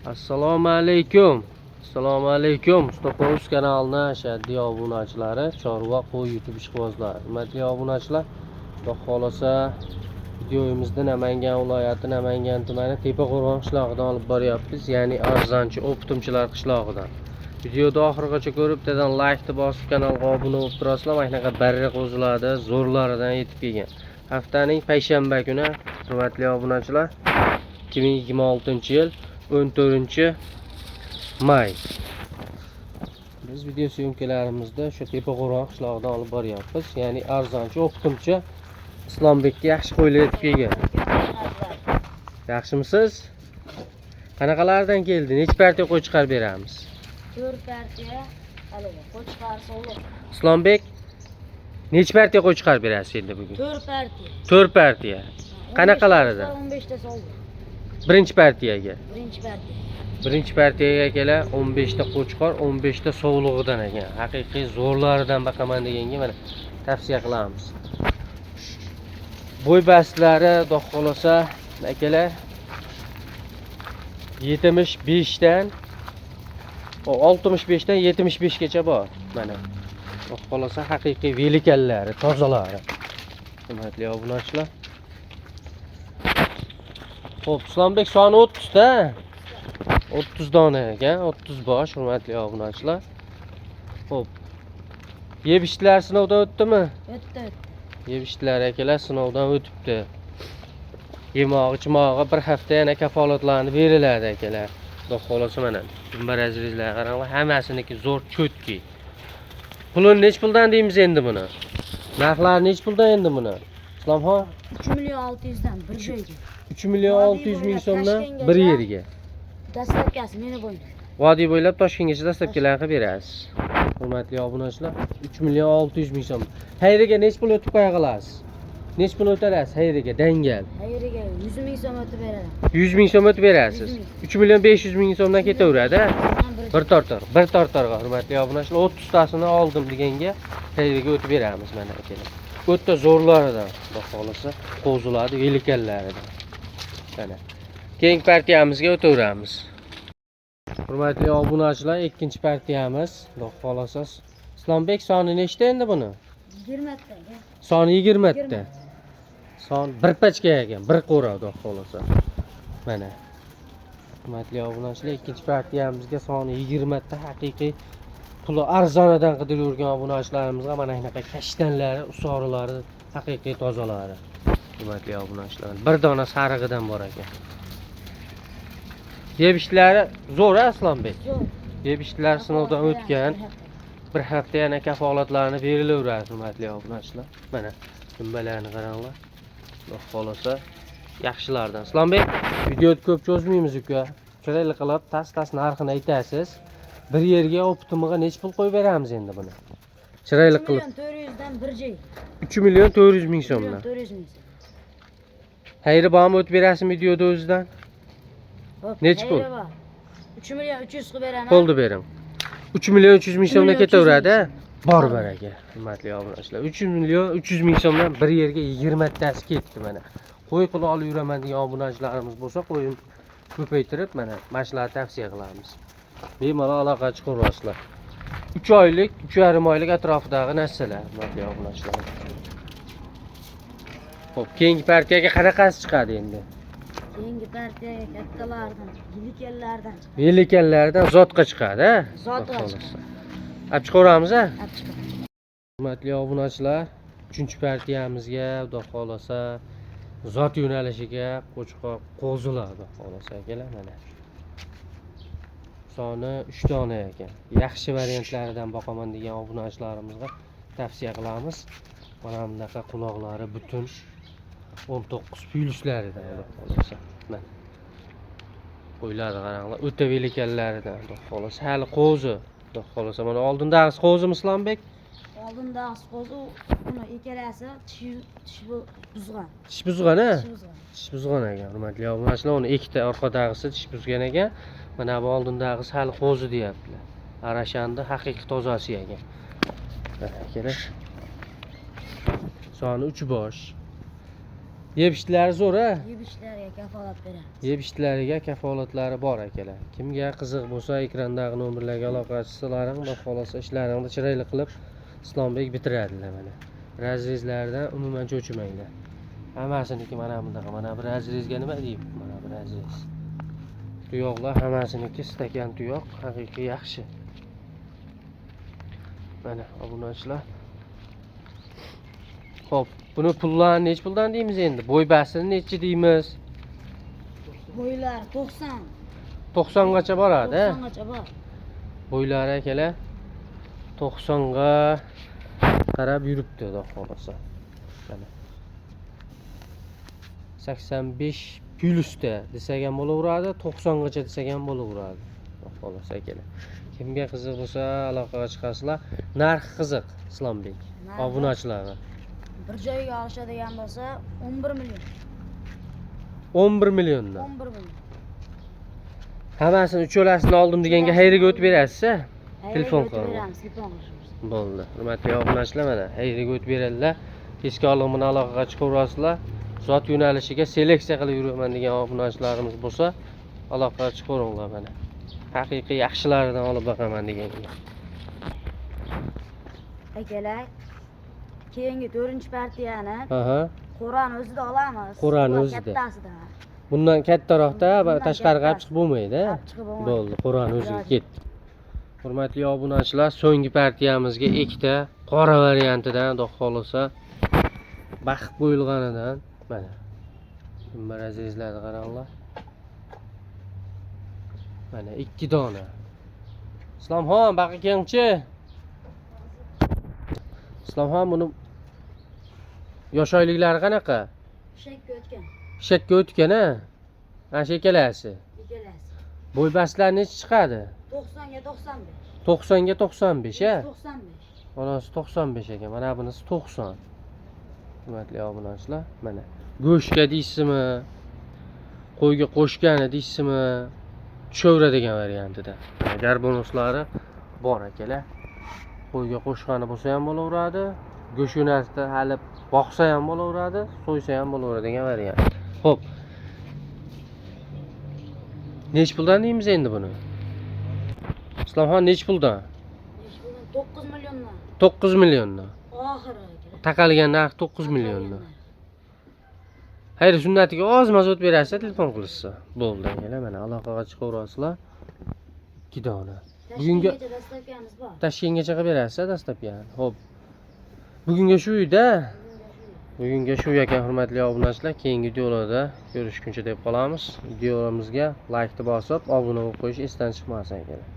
Assalomu alaykum. Assalomu alaykum. Stopos kanalini ashaddiy obunachilari, chorva qo'y YouTube ishqibozlari. Hurmatli obunachilar, Xudo xolasa videomizda Namangan viloyati Namangan tumani Tepaqo'rg'on qishlog'idan olib boryapmiz, ya'ni arzonchi o'pitimchilar qishlog'idan. Videoni oxirigacha ko'rib, dedan like bosib kanalga obuna bo'lib turasizlar. Mana shunaqa barra qo'ziladi, zo'rlaridan yetib kelgan. Haftaning payshanba kuni, hurmatli obunachilar, 2026-yil 14-may. Biz video syomkalarimizda shu Tepaqo'rg'on qishlog'idan olib boryapmiz. Ya'ni arzonchi o'pitimchi Islombekka yaxshi qo'ylar yetib kelgan. Yaxshimisiz? Qanaqalardan keldi? Necha partiya qo'y chiqarib beramiz? 4 partiya. Qo'y chiqarsa olur. Islombek, necha partiya qo'y chiqarib berasiz endi bugun? 4 partiya. 4 partiya. Qanaqalaridan? 15 ta soldi. Birinchi partiyaga. Birinchi partiya. Birinchi partiyaga kela 15 ta qo'chqor, 15 ta sovlig'idan ekan. Haqiqiy zo'rlaridan baqaman deganga mana tavsiya qilamiz. Bo'y bastlari xudo xolasa akalar 75 dan 65 dan 75 gacha bor. Mana xudo xolasa haqiqiy velikallari, tozalari. Hurmatli obunachilar. Xo'p, Islombek soni 30 da. 30 dona ekan, 30 bosh, hurmatli obunachilar. Xo'p. Yebishlar sinovdan o'tdimi? O'tdi. Yebishlar akalar sinovdan o'tibdi. Yemog'i, ichmog'i bir hafta yana kafolatlarni beriladi akalar. Xudo xolasa mana barazrizlar qaranglar, hammasiniki zo'r cho'tki. Pulini nech puldan deymiz endi buni? Narxlari nech puldan endi buni? Islomxon 3 million 600 dan bir joyga. 3 million 600 ming so'mdan bir yerga. Dastlabkasi meni bo'yim. Vodiy bo'ylab Toshkentgacha dastlabkilarni qilib berasiz. Hurmatli obunachilar, 3 million 600 ming so'm. Hayriga nech pul o'tib qo'ya qilasiz? Nech pul o'tasiz hayriga dangal? Hayriga 100 ming so'm o'tib beraman. 100 ming so'm o'tib berasiz. 3 million 500 ming so'mdan ketaveradi. Bir tortorga hurmatli obunachilar 30 tasini oldim deganga hayriga o'tib beramiz mana akalar. O'ta zo'rlaridan, xudo xolasa, qo'ziladi, velikallaridan. Mana. Keyingi partiyamizga o'taveramiz. Hurmatli obunachilar, ikkinchi partiyamiz, xudo xolasa. Islombek soni nechta endi buni? 20 ta. Soni 20 ta. Son bir pachka ekan, bir qo'ra xudo xolasa. Mana. Hurmatli obunachilar, ikkinchi partiyamizga soni 20 ta haqiqiy puli arzonidan qidirib yurgan obunachilarimizga mana shunaqa kashtanlari, usorilari, haqiqiy tozalari. Hurmatli obunachilar, bir dona sarig'idan bor ekan. Yebishlari zo'r Islombek. Zo'r. Yebishlar sinovdan o'tgan. Bir hafta yana kafolatlarni berilaveradi, hurmatli obunachilar. Mana dumbalarni qaranglar. Xudo xolasa yaxshilardan. Islombek, videoni ko'p cho'zmaymiz uka. Chiroyli qilib tas narxini aytasiz. Bir yerga optimiga nech pul qo'yib beramiz endi buni? Chiroyli qilib. 3 million 400 dan bir joy. 3 million 400 ming so'mdan. 400 ming. Hayri bormi o'tib berasizmi videoda o'zidan? Nech pul? 3 million 300 qilib beraman. Qo'ldi bering. 3 million 300 ming so'mdan ketaveradi. Bor baraka. Hurmatli obunachilar. 3 million 300 ming so'mdan bir yerga 20 tasi ketdi mana. Qo'y qilib olib yuraman degan obunachilarimiz bo'lsa, qo'yim ko'paytirib mana mashlar tavsiya qilamiz. Bemalol aloqa chiqarasizlar. 3 oylik, 3,5 oylik atrofidagi narsalar, hurmatli obunachilar. Xo'p, keyingi partiyaga qanaqasi chiqadi endi? Keyingi partiyaga kattalardan, yilikallardan chiqadi. Yilikallardan zotga chiqadi, ha? Zotga chiqadi. Olib chiqaramiz, ha? Olib chiqadi. Hurmatli obunachilar, 3-partiyamizga xudo xolasa zot yo'nalishiga qo'chqor qo'zilar xudo xolasa akalar mana. Soni 3 dona ekan. Yaxshi variantlaridan boqaman degan obunachilarimizga tavsiya qilamiz. Mana bunaqa quloqlari butun 19 plyuslaridan xudo xolasa. Mana. Qo'ylarni qaranglar, o'ta velikallaridan xudo xolasa. Hali qo'zi xudo xolasa. Mana oldindagi qo'zimi Islombek? Oldindagi qo'zi uni ikkalasi tish buzgan. Tish buzgan, ha? Tish buzgan. Tish buzgan ekan. Hurmatli obunachilar, uni ikkita orqadagisi tish buzgan ekan. Mana bu oldindagisi hali qo'zi deyaptilar. Arashandi haqiqiy tozasi ekan. Mana kerak. Soni 3 bosh. Yeb ishlar zo'r a? Yeb ishlarga kafolat beramiz. Yeb ishlariga kafolatlari bor akalar. Kimga qiziq bo'lsa ekrandagi nomerlarga aloqa qilsalaring, xudo xolosa ishlaringni chiroyli qilib Islombek bitiradilar mana. Razrezlardan umuman cho'chimanglar. Hammasiniki mana bunaqa. Mana bir razrezga nima deyib? Mana bir razrez. Tuyoqlar hammasiniki stakan tuyoq, haqiqiy yaxshi. Mana obunachilar. Xo'p, buni pullarni nech puldan deymiz endi? Bo'y basini nechi deymiz? Bo'ylar 90. 90 gacha boradi. 90 gacha bor. Bo'ylari akalar 90 ga qarab yuribdi, xudo xolasa. Mana 85 plyusda desak ham bo'laveradi, 90 gacha desak ham bo'laveradi. Xudo xolasa akalar. Kimga qiziq bo'lsa aloqaga chiqasizlar. Narxi qiziq Islombek. Obunachilarga. Bir joyga olishadigan bo'lsa 11 million. 11 milliondan. 11 million. Hammasini ucholasini oldim deganga xayriga o'tib berasiz-a? Telefon qilaman. Beramiz, telefon qilamiz. Bo'ldi. Hurmatli obunachilar, mana xayriga o'tib beradilar. Tezkor bilan aloqaga chiqaverasizlar. Zot yo'nalishiga seleksiya qilib yuraman degan obunachilarimiz bo'lsa, aloqaga chiqaveringlar mana. Haqiqiy yaxshilaridan olib boqaman deganga. Akalar, keyingi 4-partiyani Aha. Qo'rani o'zida olamiz. Qo'rani Ular o'zida. Kattasida. Bundan kattaroqda Bundan tashqariga katta. olib chiqib bo'lmaydi. Olib chiqib bo'lmaydi. Bo'ldi, Qur'on o'ziga ketdi. Hurmatli obunachilar, so'nggi partiyamizga ikkita qora variantidan, xudo xolasa, baxt qo'yilganidan mana. Kimlar azizlarni qaranglar. Mana 2 dona. Islomxon, baqa kengchi. Islomxon, buni yosh oyliklari qanaqa? Shakka o'tgan. Shakka o'tgan-a? Ana shu ikkalasi. Ikkalasi. Bo'y bastlar necha chiqadi? 90 ga 95. 90 ga 95 a? 95. Onasi 95 ekan. Mana bunisi 90. Hurmatli obunachilar, mana go'shtga deysizmi? Qo'yga qo'shgani deysizmi? Tushaveradigan variantida. Agar bonuslari bor akalar. Qo'yga qo'shgani bo'lsa ham bo'laveradi. Go'sht yo'nalishida hali boqsa ham bo'laveradi, so'ysa ham bo'laveradigan variant. Xo'p. Nech puldan deymiz endi buni? Islomxon nech puldan? 9 milliondan. 9 milliondan. Oxiri akalar. Taqalgan narx 9 milliondan. Hayır, sunnatiga ozmas o't berasiz, telefon qilishsa. Bo'ldi, akalar, mana aloqaga chiqaverasizlar. 2 dona. Bugunga dastlabkamiz bor. Toshkentgacha qilib berasiz, dastlabkani. Xo'p. Bugunga shu uyda. Bugunga shu ekan, hurmatli obunachilar. Keyingi videolarda ko'rishguncha deb qolamiz. Videomizga like bosib, obuna bo'lib qo'yish esdan chiqmasin akalar.